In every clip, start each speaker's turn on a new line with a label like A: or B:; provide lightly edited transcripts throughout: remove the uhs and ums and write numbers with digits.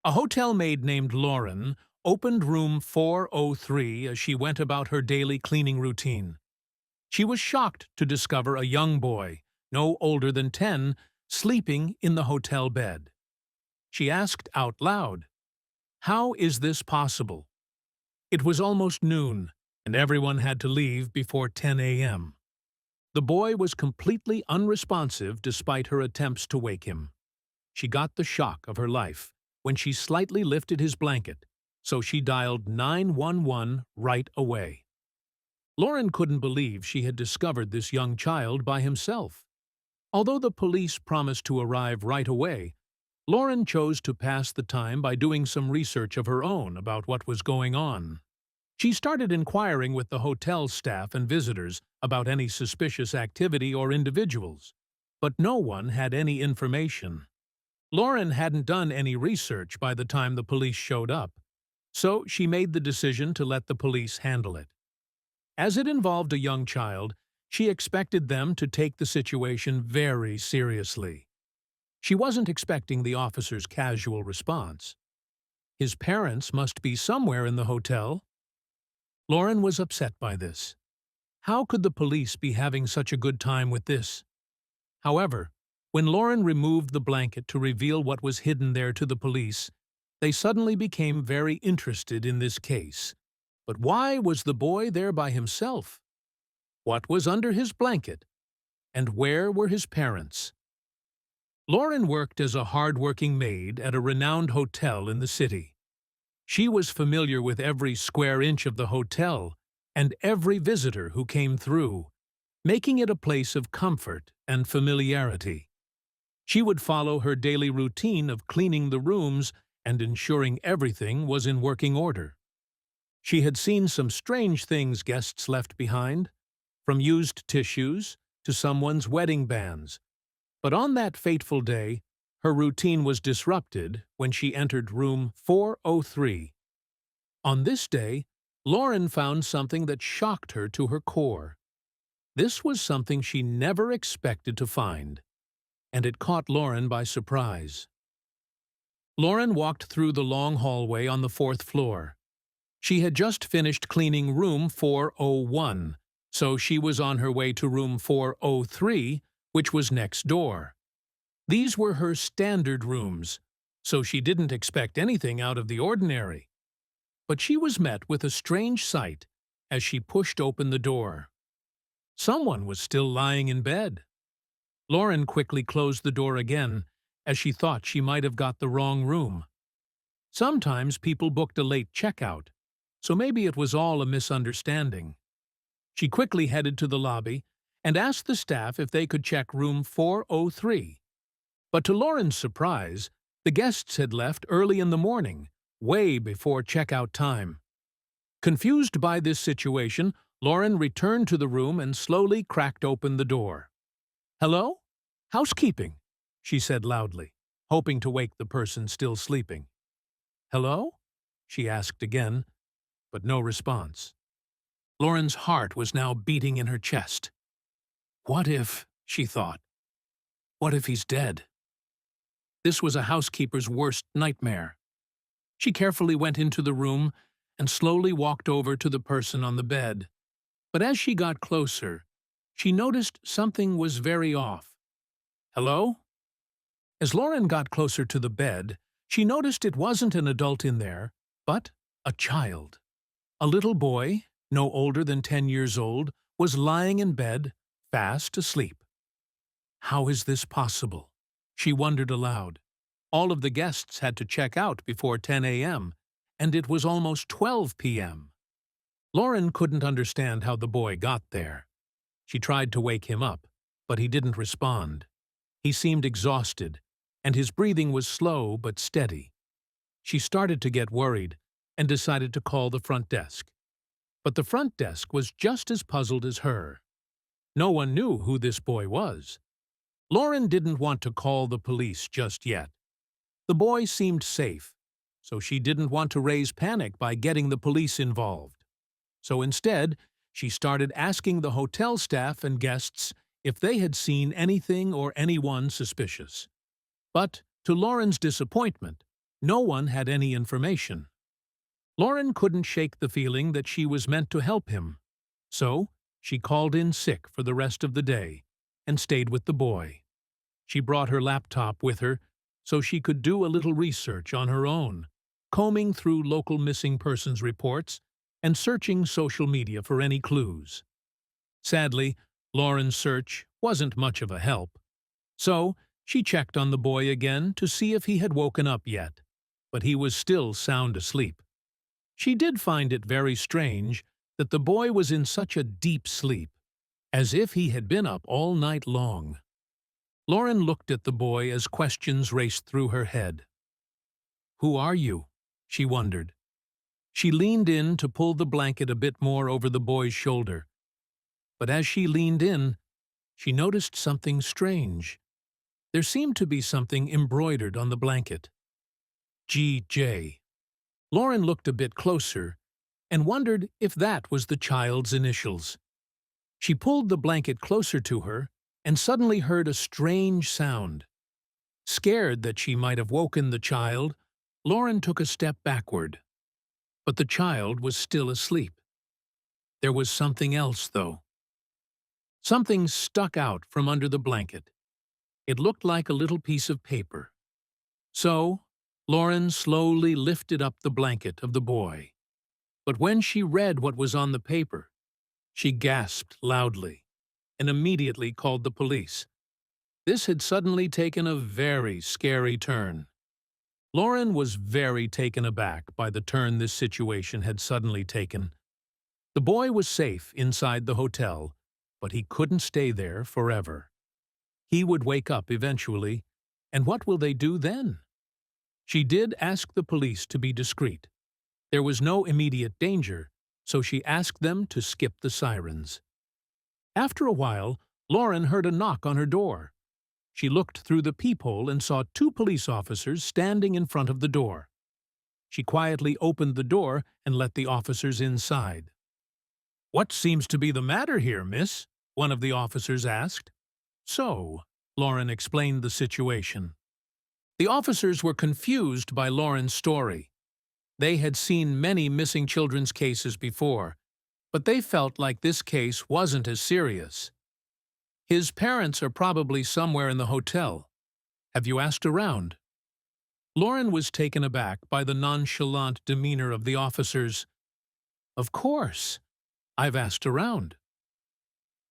A: A hotel maid named Lauren opened room 403 as she went about her daily cleaning routine. She was shocked to discover a young boy, no older than 10, sleeping in the hotel bed. She asked out loud, "How is this possible?" It was almost noon, and everyone had to leave before 10 a.m. The boy was completely unresponsive despite her attempts to wake him. She got the shock of her life when she slightly lifted his blanket, so she dialed 911 right away. Lauren couldn't believe she had discovered this young child by himself. Although the police promised to arrive right away, Lauren chose to pass the time by doing some research of her own about what was going on. She started inquiring with the hotel staff and visitors about any suspicious activity or individuals, but no one had any information. Lauren hadn't done any research by the time the police showed up, so she made the decision to let the police handle it. As it involved a young child, she expected them to take the situation very seriously. She wasn't expecting the officer's casual response. His parents must be somewhere in the hotel. Lauren was upset by this. How could the police be having such a good time with this? However, when Lauren removed the blanket to reveal what was hidden there to the police, they suddenly became very interested in this case. But why was the boy there by himself? What was under his blanket? And where were his parents? Lauren worked as a hard-working maid at a renowned hotel in the city. She was familiar with every square inch of the hotel and every visitor who came through, making it a place of comfort and familiarity. She would follow her daily routine of cleaning the rooms and ensuring everything was in working order. She had seen some strange things guests left behind, from used tissues to someone's wedding bands. But on that fateful day, her routine was disrupted when she entered room 403. On this day, Lauren found something that shocked her to her core. This was something she never expected to find, and it caught Lauren by surprise. Lauren walked through the long hallway on the 4th floor. She had just finished cleaning room 401, so she was on her way to room 403, which was next door. These were her standard rooms, so she didn't expect anything out of the ordinary. But she was met with a strange sight as she pushed open the door. Someone was still lying in bed. Lauren quickly closed the door again, as she thought she might have got the wrong room. Sometimes people booked a late checkout, so maybe it was all a misunderstanding. She quickly headed to the lobby and asked the staff if they could check room 403. But to Lauren's surprise, the guests had left early in the morning, way before checkout time. Confused by this situation, Lauren returned to the room and slowly cracked open the door. "Hello? Housekeeping," she said loudly, hoping to wake the person still sleeping. "Hello?" she asked again, but no response. Lauren's heart was now beating in her chest. What if, she thought, what if he's dead? This was a housekeeper's worst nightmare. She carefully went into the room and slowly walked over to the person on the bed. But as she got closer, she noticed something was very off. "Hello?" As Lauren got closer to the bed, she noticed it wasn't an adult in there, but a child. A little boy, no older than 10 years old, was lying in bed, fast asleep. How is this possible? She wondered aloud. All of the guests had to check out before 10 a.m., and it was almost 12 p.m. Lauren couldn't understand how the boy got there. She tried to wake him up, but he didn't respond. He seemed exhausted, and his breathing was slow but steady. She started to get worried and decided to call the front desk. But the front desk was just as puzzled as her. No one knew who this boy was. Lauren didn't want to call the police just yet. The boy seemed safe, so she didn't want to raise panic by getting the police involved. So instead, she started asking the hotel staff and guests if they had seen anything or anyone suspicious. But, to Lauren's disappointment, no one had any information. Lauren couldn't shake the feeling that she was meant to help him, so she called in sick for the rest of the day and stayed with the boy. She brought her laptop with her so she could do a little research on her own, combing through local missing persons reports and searching social media for any clues. Sadly, Lauren's search wasn't much of a help, so she checked on the boy again to see if he had woken up yet, but he was still sound asleep. She did find it very strange that the boy was in such a deep sleep, as if he had been up all night long. Lauren looked at the boy as questions raced through her head. "Who are you?" she wondered. She leaned in to pull the blanket a bit more over the boy's shoulder. But as she leaned in, she noticed something strange. There seemed to be something embroidered on the blanket. G.J. Lauren looked a bit closer and wondered if that was the child's initials. She pulled the blanket closer to her and suddenly heard a strange sound. Scared that she might have woken the child, Lauren took a step backward. But the child was still asleep. There was something else, though. Something stuck out from under the blanket. It looked like a little piece of paper. So, Lauren slowly lifted up the blanket of the boy. But when she read what was on the paper, she gasped loudly and immediately called the police. This had suddenly taken a very scary turn. Lauren was very taken aback by the turn this situation had suddenly taken. The boy was safe inside the hotel, but he couldn't stay there forever. He would wake up eventually, and what will they do then? She did ask the police to be discreet. There was no immediate danger, so she asked them to skip the sirens. After a while, Lauren heard a knock on her door. She looked through the peephole and saw 2 police officers standing in front of the door. She quietly opened the door and let the officers inside. "What seems to be the matter here, miss?" one of the officers asked. "So," Lauren explained the situation. The officers were confused by Lauren's story. They had seen many missing children's cases before, but they felt like this case wasn't as serious. "His parents are probably somewhere in the hotel. Have you asked around?" Lauren was taken aback by the nonchalant demeanor of the officers. "Of course. I've asked around."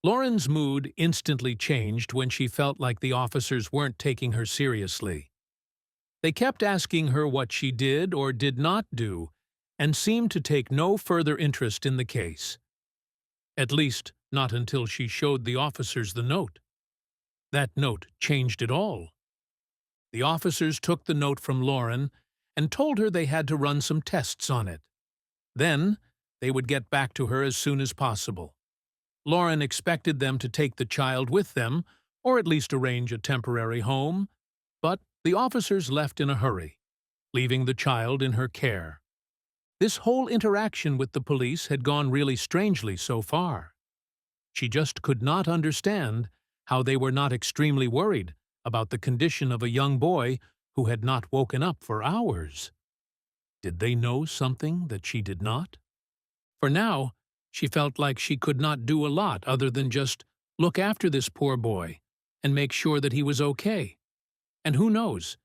A: Lauren's mood instantly changed when she felt like the officers weren't taking her seriously. They kept asking her what she did or did not do, and seemed to take no further interest in the case. At least, not until she showed the officers the note. That note changed it all. The officers took the note from Lauren and told her they had to run some tests on it. Then, they would get back to her as soon as possible. Lauren expected them to take the child with them, or at least arrange a temporary home, but the officers left in a hurry, leaving the child in her care. This whole interaction with the police had gone really strangely so far. She just could not understand how they were not extremely worried about the condition of a young boy who had not woken up for hours. Did they know something that she did not? For now, she felt like she could not do a lot other than just look after this poor boy and make sure that he was okay. And who knows,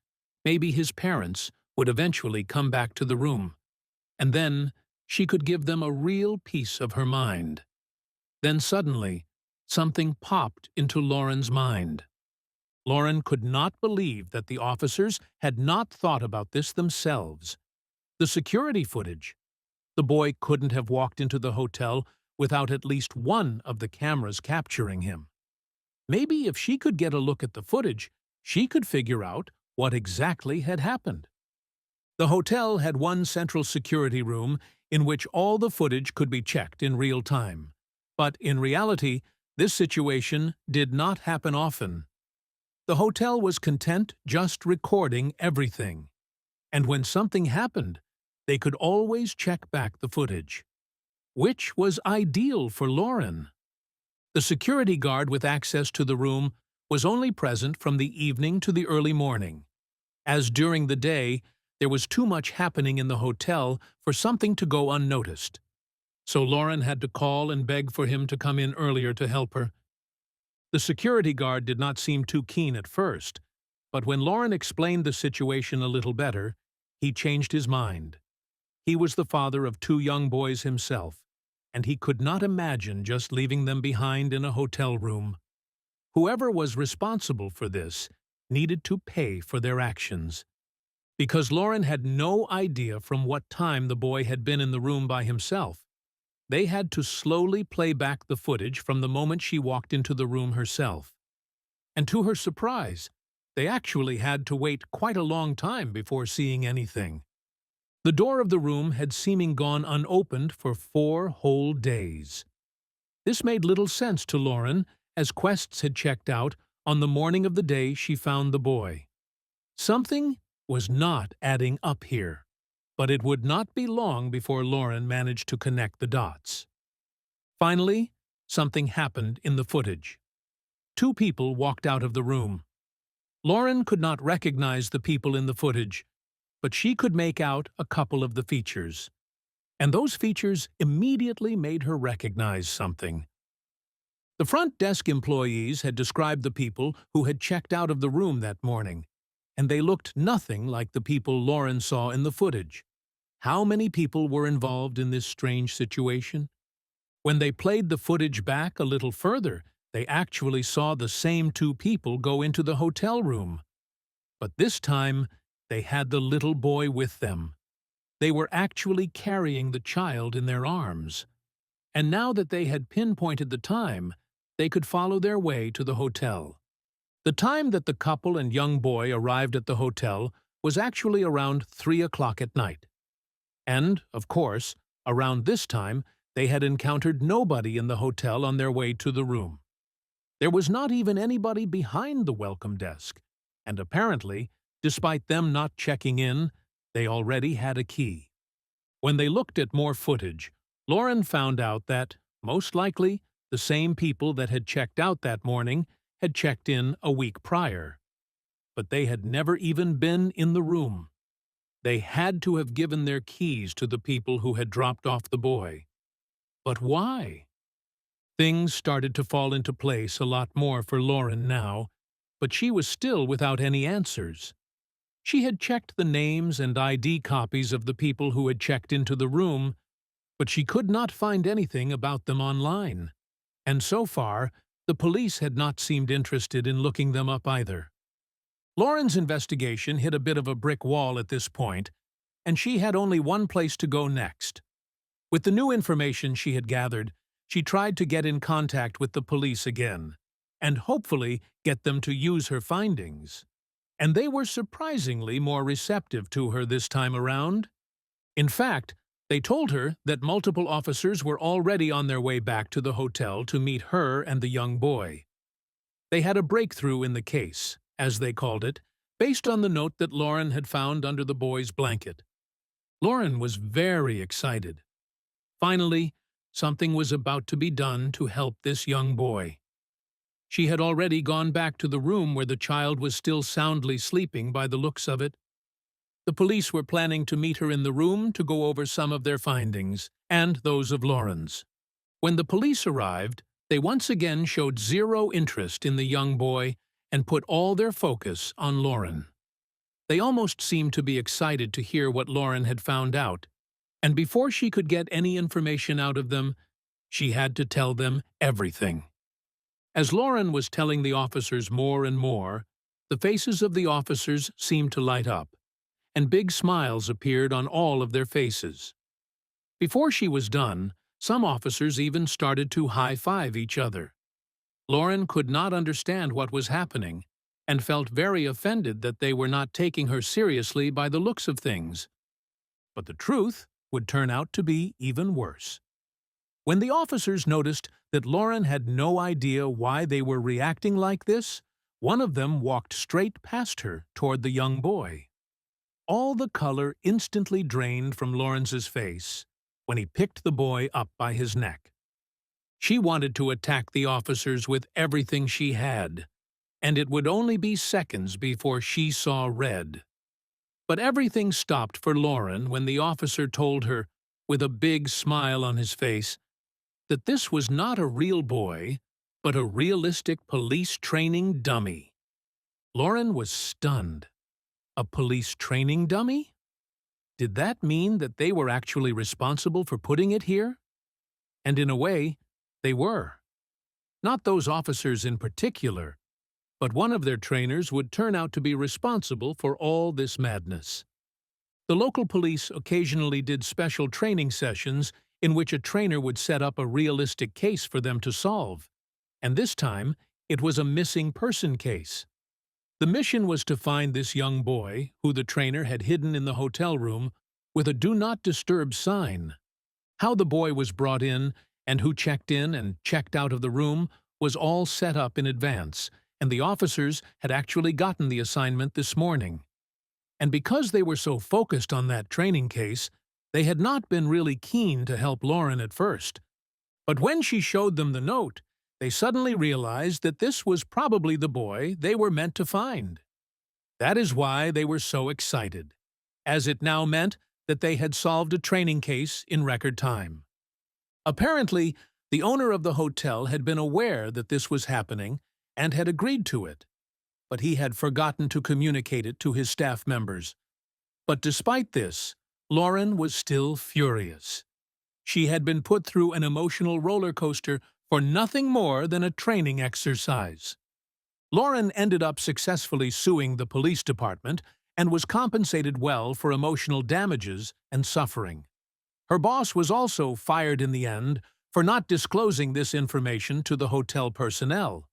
A: maybe his parents would eventually come back to the room, and then she could give them a real piece of her mind. Then suddenly, something popped into Lauren's mind. Lauren could not believe that the officers had not thought about this themselves. The security footage. The boy couldn't have walked into the hotel without at least one of the cameras capturing him. Maybe if she could get a look at the footage, she could figure out what exactly had happened. The hotel had one central security room in which all the footage could be checked in real time. But in reality, this situation did not happen often. The hotel was content just recording everything. And when something happened, they could always check back the footage, which was ideal for Lauren. The security guard with access to the room was only present from the evening to the early morning, as during the day There was too much happening in the hotel for something to go unnoticed. So Lauren had to call and beg for him to come in earlier to help her. The security guard did not seem too keen at first, but when Lauren explained the situation a little better, he changed his mind. He was the father of 2 young boys himself, and he could not imagine just leaving them behind in a hotel room. Whoever was responsible for this needed to pay for their actions. Because Lauren had no idea from what time the boy had been in the room by himself, they had to slowly play back the footage from the moment she walked into the room herself. And to her surprise, they actually had to wait quite a long time before seeing anything. The door of the room had seemingly gone unopened for 4 whole days. This made little sense to Lauren, as Quests had checked out on the morning of the day she found the boy. Something was not adding up here, but it would not be long before Lauren managed to connect the dots. Finally, something happened in the footage. 2 people walked out of the room. Lauren could not recognize the people in the footage, but she could make out a couple of the features. And those features immediately made her recognize something. The front desk employees had described the people who had checked out of the room that morning, and they looked nothing like the people Lauren saw in the footage. How many people were involved in this strange situation? When they played the footage back a little further, they actually saw the same 2 people go into the hotel room. But this time, they had the little boy with them. They were actually carrying the child in their arms. And now that they had pinpointed the time, they could follow their way to the hotel. The time that the couple and young boy arrived at the hotel was actually around 3 o'clock at night. And, of course, around this time, they had encountered nobody in the hotel on their way to the room. There was not even anybody behind the welcome desk, and apparently, despite them not checking in, they already had a key. When they looked at more footage, Lauren found out that, most likely, the same people that had checked out that morning had checked in a week prior. But they had never even been in the room. They had to have given their keys to the people who had dropped off the boy. But why? Things started to fall into place a lot more for Lauren now, but she was still without any answers. She had checked the names and ID copies of the people who had checked into the room, but she could not find anything about them online. And so far, the police had not seemed interested in looking them up either. Lauren's investigation hit a bit of a brick wall at this point, and she had only one place to go next. With the new information she had gathered, she tried to get in contact with the police again, and hopefully get them to use her findings. And they were surprisingly more receptive to her this time around. In fact, they told her that multiple officers were already on their way back to the hotel to meet her and the young boy. They had a breakthrough in the case, as they called it, based on the note that Lauren had found under the boy's blanket. Lauren was very excited. Finally, something was about to be done to help this young boy. She had already gone back to the room where the child was still soundly sleeping by the looks of it. The police were planning to meet her in the room to go over some of their findings, and those of Lauren's. When the police arrived, they once again showed zero interest in the young boy and put all their focus on Lauren. They almost seemed to be excited to hear what Lauren had found out, and before she could get any information out of them, she had to tell them everything. As Lauren was telling the officers more and more, the faces of the officers seemed to light up, and big smiles appeared on all of their faces. Before she was done, some officers even started to high-five each other. Lauren could not understand what was happening, and felt very offended that they were not taking her seriously by the looks of things. But the truth would turn out to be even worse. When the officers noticed that Lauren had no idea why they were reacting like this, one of them walked straight past her toward the young boy. All the color instantly drained from Lawrence's face when he picked the boy up by his neck. She wanted to attack the officers with everything she had, and it would only be seconds before she saw red. But everything stopped for Lauren when the officer told her, with a big smile on his face, that this was not a real boy, but a realistic police training dummy. Lauren was stunned. A police training dummy? Did that mean that they were actually responsible for putting it here? And in a way, they were. Not those officers in particular, but one of their trainers would turn out to be responsible for all this madness. The local police occasionally did special training sessions in which a trainer would set up a realistic case for them to solve, and this time it was a missing person case. The mission was to find this young boy, who the trainer had hidden in the hotel room with a "Do Not Disturb" sign. How the boy was brought in and who checked in and checked out of the room was all set up in advance, and the officers had actually gotten the assignment this morning. And because they were so focused on that training case, they had not been really keen to help Lauren at first. But when she showed them the note, they suddenly realized that this was probably the boy they were meant to find. That is why they were so excited, as it now meant that they had solved a training case in record time. Apparently, the owner of the hotel had been aware that this was happening and had agreed to it, but he had forgotten to communicate it to his staff members. But despite this, Lauren was still furious. She had been put through an emotional roller coaster for nothing more than a training exercise. Lauren ended up successfully suing the police department and was compensated well for emotional damages and suffering. Her boss was also fired in the end for not disclosing this information to the hotel personnel.